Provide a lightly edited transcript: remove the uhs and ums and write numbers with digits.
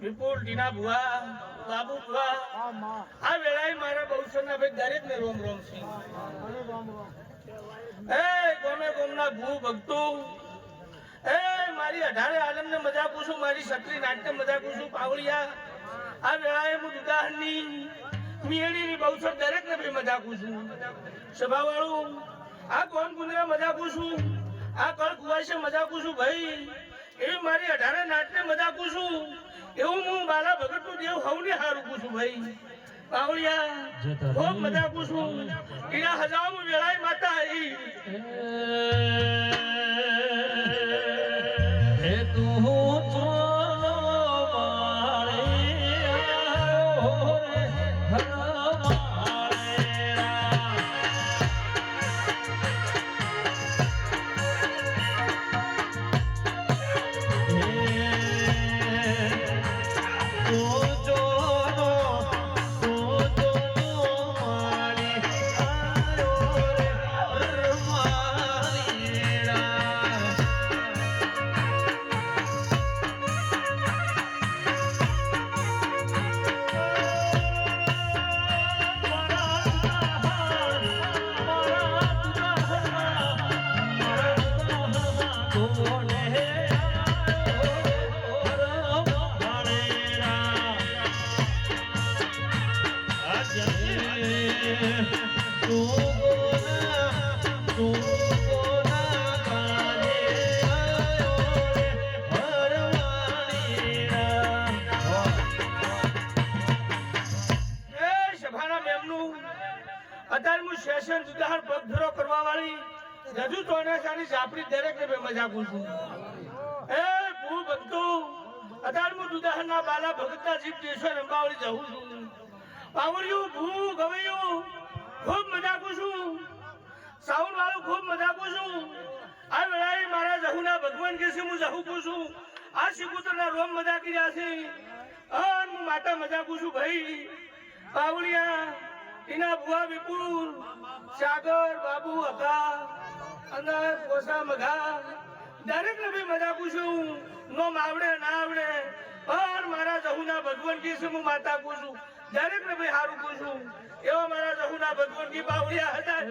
વિપુલ ટીના ભુવા બાબુ ભુવા આ વેળાએ મારા બહુસરના ભાઈ દરેક ને રોમ રોમ સિંહ એ ગોમે ગોમના ભૂ ભક્તો એ મારી 18 આલમ ને મજા પૂછું મારી સત્રી નાટ્ય મજા પૂછું પાવળિયા આ વેળાએ હું ઉદાહરણની મિયડીની બહુસર દરેક ને ભાઈ મજા પૂછું સભા વાળું આ કોણ ગુંદરા મજા પૂછું આ કળ કુવાશે મજા પૂછું ભાઈ એવી મારી 18 નાટને મજા પૂછું એવું હું બાલા ભગત નું દેવ હવને હારું પૂછું ભાઈ પાવળિયા ખૂબ મજા પૂછું એના હજારો વેળાએ માતા આવી હે તું ચોલો મારે આયો રે આપણી દરેક ને મજા પૂછું એ ભૂ ભક્તો અત્યારે હું દુદાહરના બાલા ભગતના જીપ દેશો રંબાવળી જવું છું પાવળિયું ભૂ ગવૈયું ખૂબ મજા પૂછું સાઉન્ડ વાળું ખૂબ મજા પૂછું આ વેળાએ મારા જહુના ભગવાન કે છે હું જહુ પૂછું આ શિકુતરના રોમ મજા કર્યા છે અને હું માતા મજા પૂછું ભાઈ પાવળિયા ટીના ભુવા વિપુલ સાગર બાબુ અકા અંદર પોસા મઘા દરેક ને ભાઈ મજા પૂછું નો આવડે ના આવડે પણ મારા જહુના ભગવાન કી છે હું માતા પૂછું દરેક ને ભાઈ સારું પૂછું એવા મારા જહુના ભગવાન કી બાવળિયા હતા